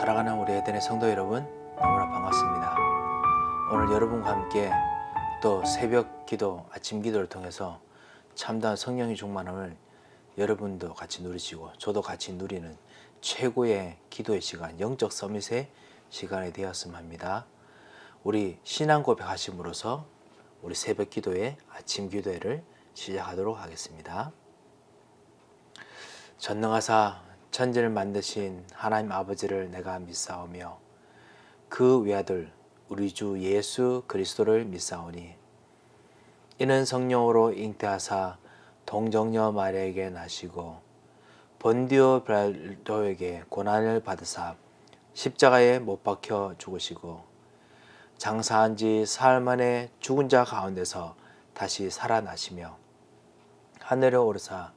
사랑하는 우리 에덴의 성도 여러분, 너무나 반갑습니다. 오늘 여러분과 함께 또 새벽 기도, 아침 기도를 통해서 참다운 성령의 충만함을 여러분도 같이 누리시고 저도 같이 누리는 최고의 기도의 시간, 영적 서밋의 시간이 되었으면 합니다. 우리 신앙 고백하심으로써 우리 새벽 기도의 아침 기도회를 시작하도록 하겠습니다. 전능하사 천지를 만드신 하나님 아버지를 내가 믿사오며 그 외아들 우리 주 예수 그리스도를 믿사오니 이는 성령으로 잉태하사 동정녀 마리아에게 나시고 본디오 빌라도에게 고난을 받으사 십자가에 못 박혀 죽으시고 장사한 지 사흘 만에 죽은 자 가운데서 다시 살아나시며 하늘에 오르사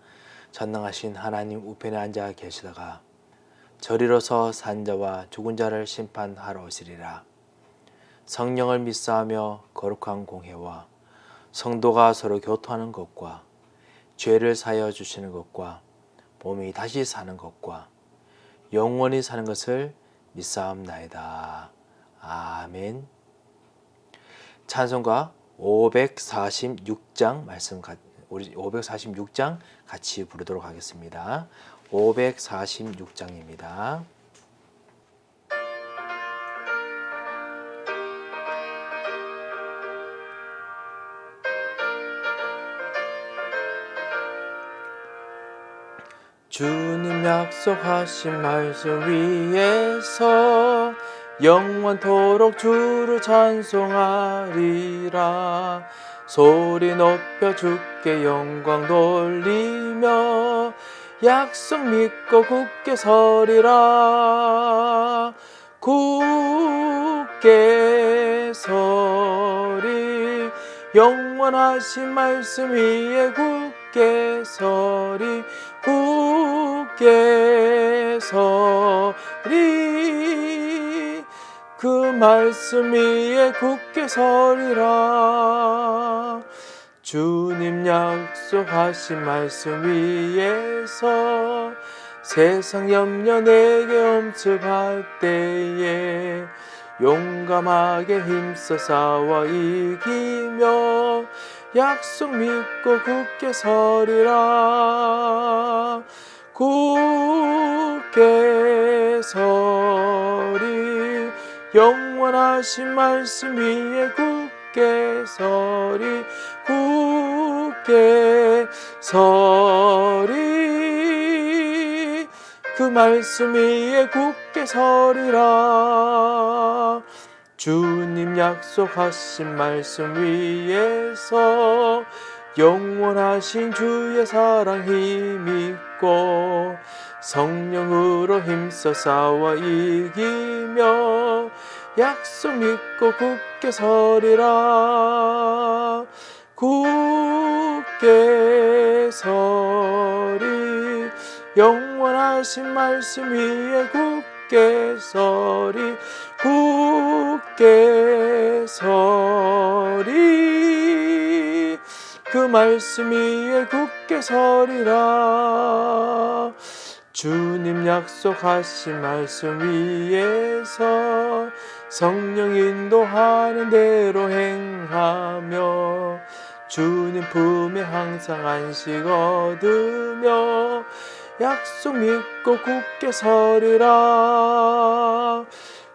전능하신 하나님 우편에 앉아 계시다가 저리로서 산 자와 죽은 자를 심판하러 오시리라. 성령을 믿사하며 거룩한 공회와 성도가 서로 교통하는 것과 죄를 사하여 주시는 것과 몸이 다시 사는 것과 영원히 사는 것을 믿사옵나이다. 아멘. 찬송가 546장 말씀 우리 546장 같이 부르도록 하겠습니다. 546장입니다. 주님 약속하신 말씀 위에서 영원토록 주를 찬송하리라. 소리 높여 주께 영광 돌리며 약속 믿고 굳게 서리라. 굳게 서리 영원하신 말씀 위에 굳게 서리 굳게 서리 그 말씀 위에 굳게 서리라. 주님 약속하신 말씀 위에서 세상 염려 내게 엄습할 때에 용감하게 힘써 싸워 이기며 약속 믿고 굳게 서리라. 굳게 서리 영원하신 말씀 위에 굳게 서리 굳게 서리 그 말씀 위에 굳게 서리라. 주님 약속하신 말씀 위에서 영원하신 주의 사랑 힘있고 성령으로 힘써 싸워 이기며 약속 믿고 굳게 서리라. 굳게 서리 영원하신 말씀 위에 굳게 서리 굳게 서리 그 말씀 위에 굳게 서리라. 주님 약속하신 말씀 위에서 성령 인도하는 대로 행하며 주님 품에 항상 안식 얻으며 약속 믿고 굳게 서리라.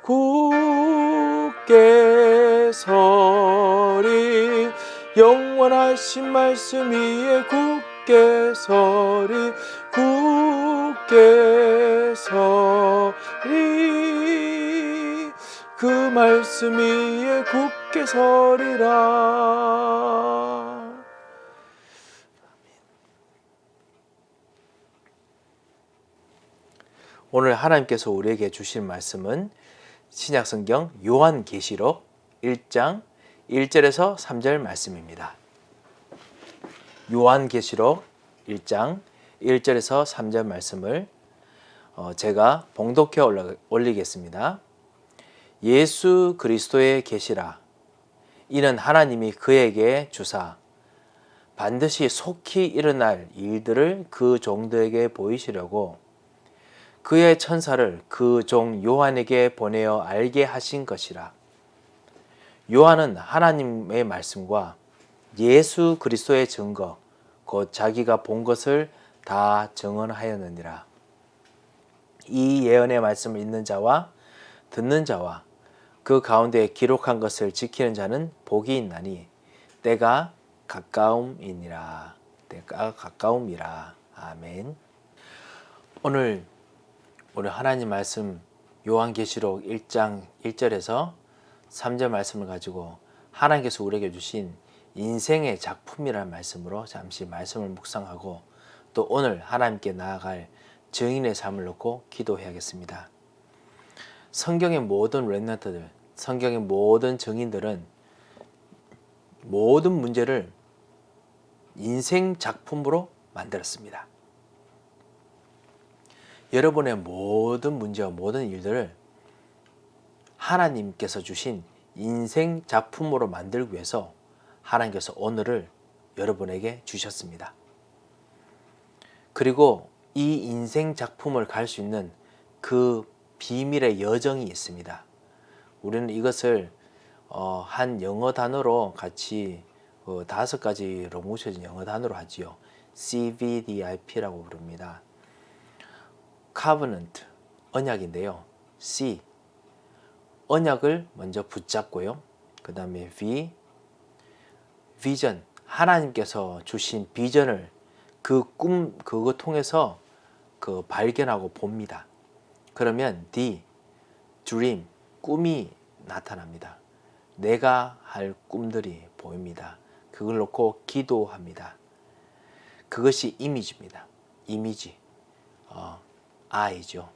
굳게 서리 영원하신 말씀 위에 굳게 서리 굳게 서리 그 말씀 위에 굳게 서리라. 오늘 하나님께서 우리에게 주신 말씀은 신약성경 요한계시록 1장 1절에서 3절 말씀입니다. 요한계시록 1장 1절에서 3절 말씀을 제가 봉독해 올리겠습니다. 예수 그리스도의 계시라. 이는 하나님이 그에게 주사 반드시 속히 일어날 일들을 그 종들에게 보이시려고 그의 천사를 그 종 요한에게 보내어 알게 하신 것이라. 요한은 하나님의 말씀과 예수 그리스도의 증거, 곧 자기가 본 것을 다 증언하였느니라. 이 예언의 말씀을 읽는 자와 듣는 자와 그 가운데 기록한 것을 지키는 자는 복이 있나니 때가 가까움이니라. 때가 가까움이라. 아멘. 오늘 우리 하나님 말씀 요한계시록 1장 1절에서 3절 말씀을 가지고 하나님께서 우리에게 주신 인생의 작품이라는 말씀으로 잠시 말씀을 묵상하고 또 오늘 하나님께 나아갈 증인의 삶을 놓고 기도해야겠습니다. 성경의 모든 렘넌트들, 성경의 모든 증인들은 모든 문제를 인생 작품으로 만들었습니다. 여러분의 모든 문제와 모든 일들을 하나님께서 주신 인생 작품으로 만들기 위해서 하나님께서 오늘을 여러분에게 주셨습니다. 그리고 이 인생 작품을 갈 수 있는 그 비밀의 여정이 있습니다. 우리는 이것을 한 영어 단어로 같이 5가지로 뭉쳐진 영어 단어로 하지요. CVDIP라고 부릅니다. Covenant, 언약인데요. C, 언약을 먼저 붙잡고요. 그 다음에 V, 비전, 하나님께서 주신 비전을 그거 통해서 발견하고 봅니다. 그러면 D, dream, 꿈이 나타납니다. 내가 할 꿈들이 보입니다. 그걸 놓고 기도합니다. 그것이 이미지입니다. 이미지, I죠.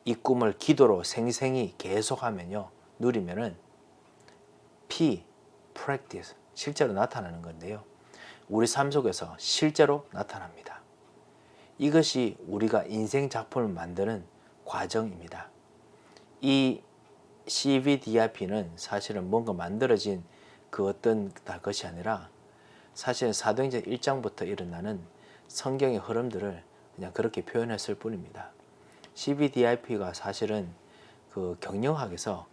이 꿈을 기도로 생생히 계속하면요, 누리면은 P, practice, 실제로 나타나는 건데요. 우리 삶 속에서 실제로 나타납니다. 이것이 우리가 인생 작품을 만드는 과정입니다. 이 CVDIP는 사실은 뭔가 만들어진 그 어떤 것이 아니라 사실은 사도행전 1장부터 일어나는 성경의 흐름들을 그냥 그렇게 표현했을 뿐입니다. CVDIP가 사실은 그 경영학에서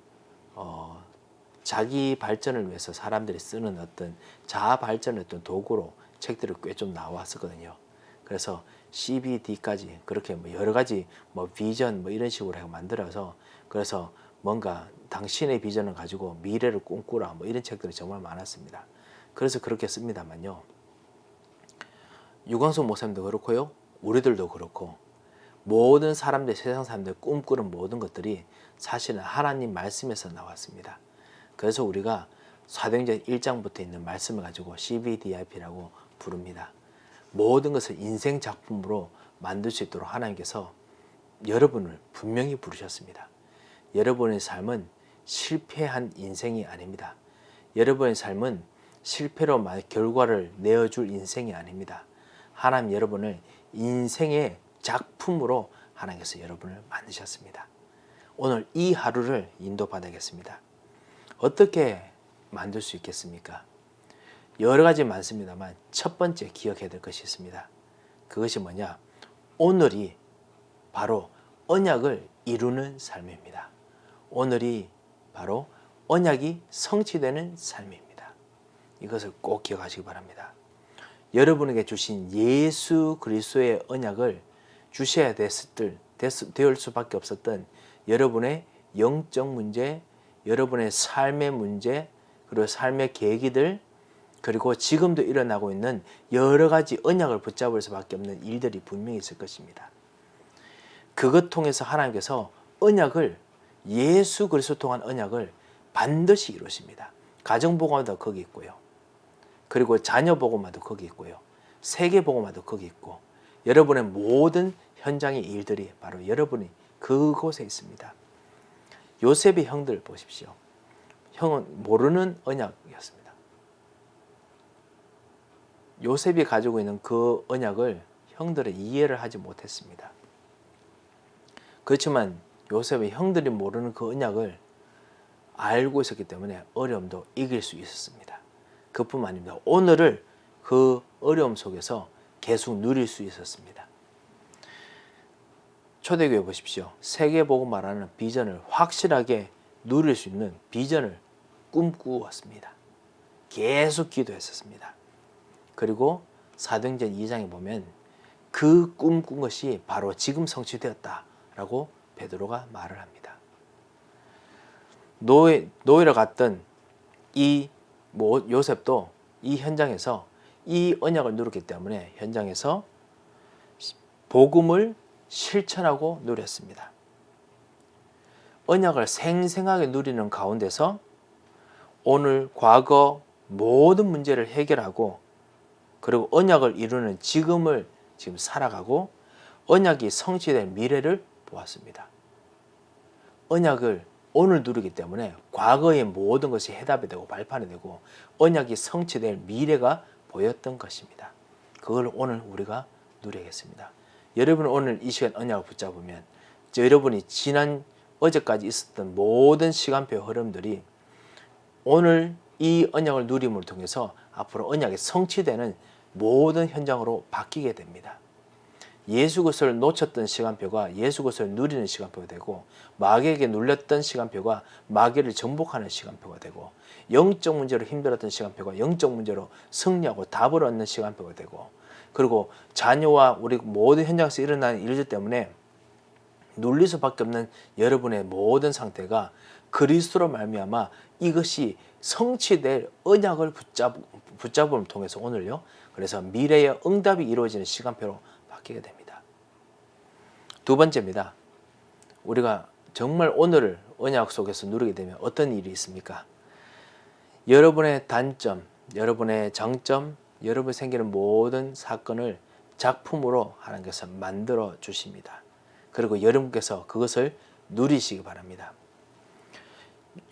자기 발전을 위해서 사람들이 쓰는 어떤 자아 발전의 어떤 도구로 책들이 꽤 좀 나왔었거든요. 그래서 CBD까지 그렇게 여러 가지 비전 이런 식으로 해서 만들어서 그래서 뭔가 당신의 비전을 가지고 미래를 꿈꾸라 이런 책들이 정말 많았습니다. 그래서 그렇게 씁니다만요. 유광수 목사님도 그렇고요. 우리들도 그렇고 모든 사람들, 세상 사람들 꿈꾸는 모든 것들이 사실은 하나님 말씀에서 나왔습니다. 그래서 우리가 사도행전 1장부터 있는 말씀을 가지고 CVDIP라고 부릅니다. 모든 것을 인생 작품으로 만들 수 있도록 하나님께서 여러분을 분명히 부르셨습니다. 여러분의 삶은 실패한 인생이 아닙니다. 여러분의 삶은 실패로 결과를 내어줄 인생이 아닙니다. 하나님 여러분을 인생의 작품으로 하나님께서 여러분을 만드셨습니다. 오늘 이 하루를 인도받아야겠습니다. 어떻게 만들 수 있겠습니까? 여러 가지 많습니다만 첫 번째 기억해야 될 것이 있습니다. 그것이 뭐냐? 오늘이 바로 언약을 이루는 삶입니다. 오늘이 바로 언약이 성취되는 삶입니다. 이것을 꼭 기억하시기 바랍니다. 여러분에게 주신 예수 그리스도의 언약을 주셔야 될 수밖에 없었던 여러분의 영적 문제, 여러분의 삶의 문제, 그리고 삶의 계기들, 그리고 지금도 일어나고 있는 여러 가지 언약을 붙잡을 수밖에 없는 일들이 분명히 있을 것입니다. 그것 통해서 하나님께서 언약을, 예수 그리스도 통한 언약을 반드시 이루십니다. 가정복음화도 거기 있고요. 그리고 자녀복음화도 거기 있고요. 세계복음화도 거기 있고, 여러분의 모든 현장의 일들이 바로 여러분이 그곳에 있습니다. 요셉의 형들 보십시오. 형은 모르는 언약이었습니다. 요셉이 가지고 있는 그 언약을 형들은 이해를 하지 못했습니다. 그렇지만 요셉의 형들이 모르는 그 언약을 알고 있었기 때문에 어려움도 이길 수 있었습니다. 그뿐만 아닙니다. 오늘을 그 어려움 속에서 계속 누릴 수 있었습니다. 초대교회 보십시오. 세계복음화라는 비전을 확실하게 누릴 수 있는 비전을 꿈꾸었습니다. 계속 기도했었습니다. 그리고 사도행전 2장에 보면 그 꿈꾼 것이 바로 지금 성취되었다라고 베드로가 말을 합니다. 노예로 갔던 이 요셉도 이 현장에서 이 언약을 누렸기 때문에 현장에서 복음을 실천하고 누렸습니다. 언약을 생생하게 누리는 가운데서 오늘 과거 모든 문제를 해결하고 그리고 언약을 이루는 지금을 지금 살아가고 언약이 성취될 미래를 보았습니다. 언약을 오늘 누리기 때문에 과거의 모든 것이 해답이 되고 발판이 되고 언약이 성취될 미래가 보였던 것입니다. 그걸 오늘 우리가 누리겠습니다. 여러분 오늘 이 시간 언약을 붙잡으면 여러분이 어제까지 있었던 모든 시간표 흐름들이 오늘 이 언약을 누림을 통해서 앞으로 언약이 성취되는 모든 현장으로 바뀌게 됩니다. 예수 그리스도를 놓쳤던 시간표가 예수 그리스도를 누리는 시간표가 되고 마귀에게 눌렸던 시간표가 마귀를 정복하는 시간표가 되고 영적 문제로 힘들었던 시간표가 영적 문제로 승리하고 답을 얻는 시간표가 되고 그리고 자녀와 우리 모든 현장에서 일어나는 일들 때문에 눌릴 수밖에 없는 여러분의 모든 상태가 그리스도로 말미암아 이것이 성취될 언약을 붙잡음을 통해서 오늘요. 그래서 미래의 응답이 이루어지는 시간표로 바뀌게 됩니다. 두 번째입니다. 우리가 정말 오늘을 언약 속에서 누리게 되면 어떤 일이 있습니까? 여러분의 단점, 여러분의 장점, 여러분이 생기는 모든 사건을 작품으로 하나님께서 만들어 주십니다. 그리고 여러분께서 그것을 누리시기 바랍니다.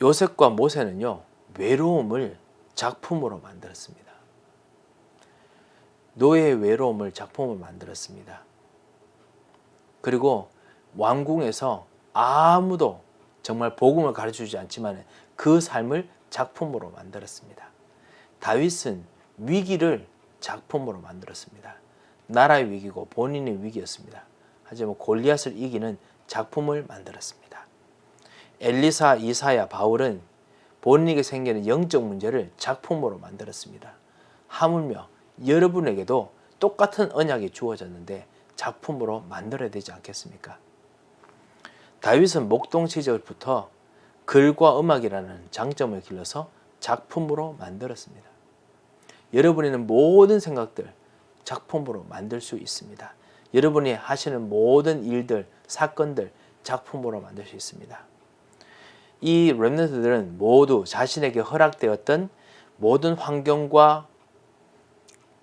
요셉과 모세는요, 외로움을 작품으로 만들었습니다. 노예의 외로움을 작품으로 만들었습니다. 그리고 왕궁에서 아무도 정말 복음을 가르쳐주지 않지만 그 삶을 작품으로 만들었습니다. 다윗은 위기를 작품으로 만들었습니다. 나라의 위기고 본인의 위기였습니다. 하지만 골리앗을 이기는 작품을 만들었습니다. 엘리사, 이사야, 바울은 본인에게 생기는 영적 문제를 작품으로 만들었습니다. 하물며 여러분에게도 똑같은 언약이 주어졌는데 작품으로 만들어야 되지 않겠습니까? 다윗은 목동 시절부터 글과 음악이라는 장점을 길러서 작품으로 만들었습니다. 여러분에는 모든 생각들 작품으로 만들 수 있습니다. 여러분이 하시는 모든 일들, 사건들 작품으로 만들 수 있습니다. 이 렘넌트들은 모두 자신에게 허락되었던 모든 환경과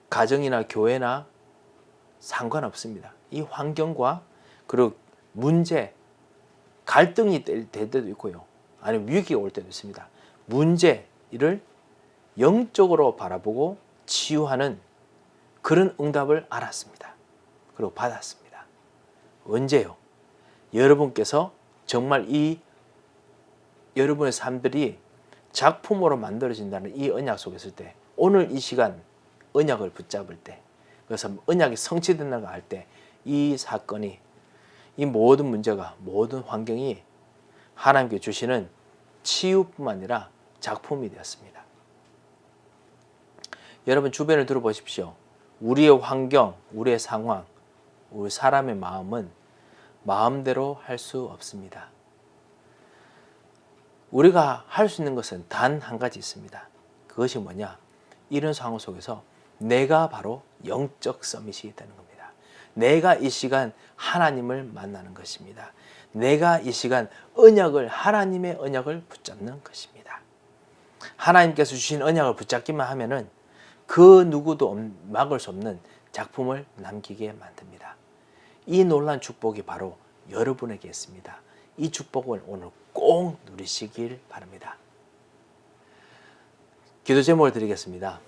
가정이나 교회나 상관없습니다. 이 환경과 그리고 문제, 갈등이 될 때도 있고요. 아니면 위기가 올 때도 있습니다. 문제를 영적으로 바라보고 치유하는 그런 응답을 알았습니다. 그리고 받았습니다. 언제요? 여러분께서 정말 여러분의 삶들이 작품으로 만들어진다는 이 언약 속에 있을 때, 오늘 이 시간 언약을 붙잡을 때, 그래서 언약이 성취된다고 할 때 이 사건이, 이 모든 문제가, 모든 환경이 하나님께 주시는 치유뿐만 아니라 작품이 되었습니다. 여러분 주변을 들어보십시오. 우리의 환경, 우리의 상황, 우리 사람의 마음은 마음대로 할 수 없습니다. 우리가 할 수 있는 것은 단 한 가지 있습니다. 그것이 뭐냐? 이런 상황 속에서 내가 바로 영적 서밋이 되는 겁니다. 내가 이 시간 하나님을 만나는 것입니다. 내가 이 시간 하나님의 언약을 붙잡는 것입니다. 하나님께서 주신 언약을 붙잡기만 하면은 그 누구도 막을 수 없는 작품을 남기게 만듭니다. 이 놀라운 축복이 바로 여러분에게 있습니다. 이 축복을 오늘 꼭 누리시길 바랍니다. 기도 제목을 드리겠습니다.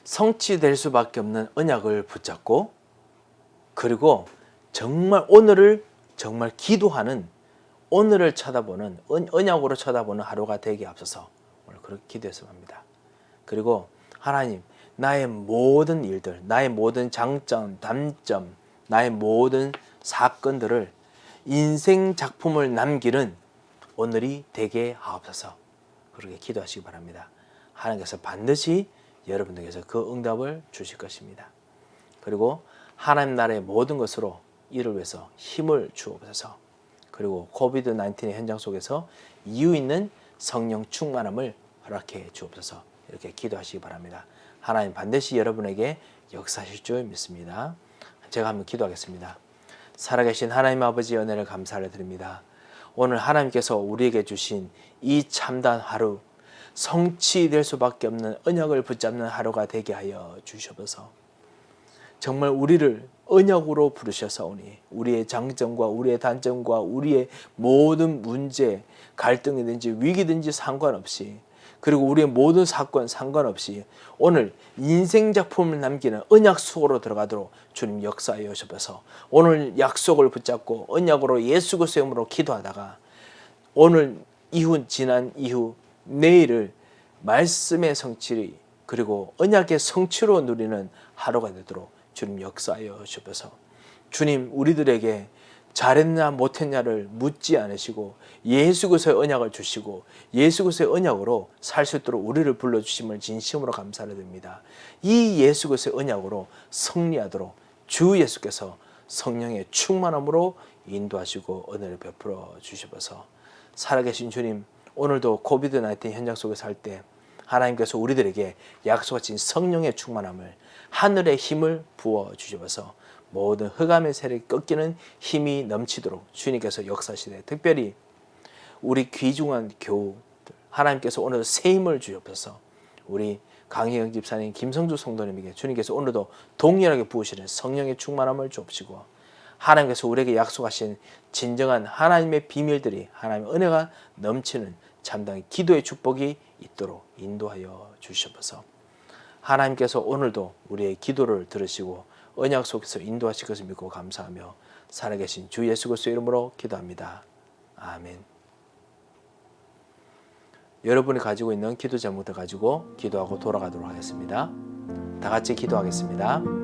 성취될 수밖에 없는 언약을 붙잡고, 그리고 정말 오늘을 정말 기도하는, 오늘을 쳐다보는, 언약으로 쳐다보는 하루가 되게 앞서서 오늘 그렇게 기도했으면 합니다. 그리고 하나님, 나의 모든 일들, 나의 모든 장점, 단점, 나의 모든 사건들을 인생 작품을 남기는 오늘이 되게 하옵소서. 그렇게 기도하시기 바랍니다. 하나님께서 반드시 여러분들께서 그 응답을 주실 것입니다. 그리고 하나님 나라의 모든 것으로 이를 위해서 힘을 주옵소서. 그리고 코비드-19의 현장 속에서 이유 있는 성령 충만함을 허락해 주옵소서. 이렇게 기도하시기 바랍니다. 하나님 반드시 여러분에게 역사하실 줄 믿습니다. 제가 한번 기도하겠습니다. 살아계신 하나님 아버지의 은혜를 감사를 드립니다. 오늘 하나님께서 우리에게 주신 이 참단 하루, 성취될 수밖에 없는 언약을 붙잡는 하루가 되게 하여 주시옵소서. 정말 우리를 언약으로 부르셔서오니 우리의 장점과 우리의 단점과 우리의 모든 문제, 갈등이든지 위기든지 상관없이, 그리고 우리의 모든 사건 상관없이 오늘 인생 작품을 남기는 언약 수호로 들어가도록 주님 역사하여 주셔서 오늘 약속을 붙잡고 언약으로 예수 그리스도의 이름으로 기도하다가 오늘 이후 지난 이후 내일을 말씀의 성취 그리고 언약의 성취로 누리는 하루가 되도록 주님 역사하여 주셔서 주님 우리들에게 잘했냐 못했냐를 묻지 않으시고 예수 그리스도의 언약을 주시고 예수 그리스도의 언약으로 살 수 있도록 우리를 불러주심을 진심으로 감사를 드립니다. 이 예수 그리스도의 언약으로 승리하도록 주 예수께서 성령의 충만함으로 인도하시고 은혜를 베풀어 주시옵소서. 살아계신 주님, 오늘도 코비드-19 현장 속에 살 때 하나님께서 우리들에게 약속하신 성령의 충만함을, 하늘의 힘을 부어 주시옵소서. 모든 흑암의 세력이 꺾이는 힘이 넘치도록 주님께서 역사하시되, 특별히 우리 귀중한 교우들 하나님께서 오늘 새 힘을 주옵소서. 우리 강희영 집사님, 김성주 성도님에게 주님께서 오늘도 동일하게 부으시는 성령의 충만함을 주옵시고, 하나님께서 우리에게 약속하신 진정한 하나님의 비밀들이, 하나님의 은혜가 넘치는 참된 기도의 축복이 있도록 인도하여 주시옵소서. 하나님께서 오늘도 우리의 기도를 들으시고 언약 속에서 인도하실 것을 믿고 감사하며 살아계신 주 예수 그리스도의 이름으로 기도합니다. 아멘. 여러분이 가지고 있는 기도 제목들 가지고 기도하고 돌아가도록 하겠습니다. 다 같이 기도하겠습니다.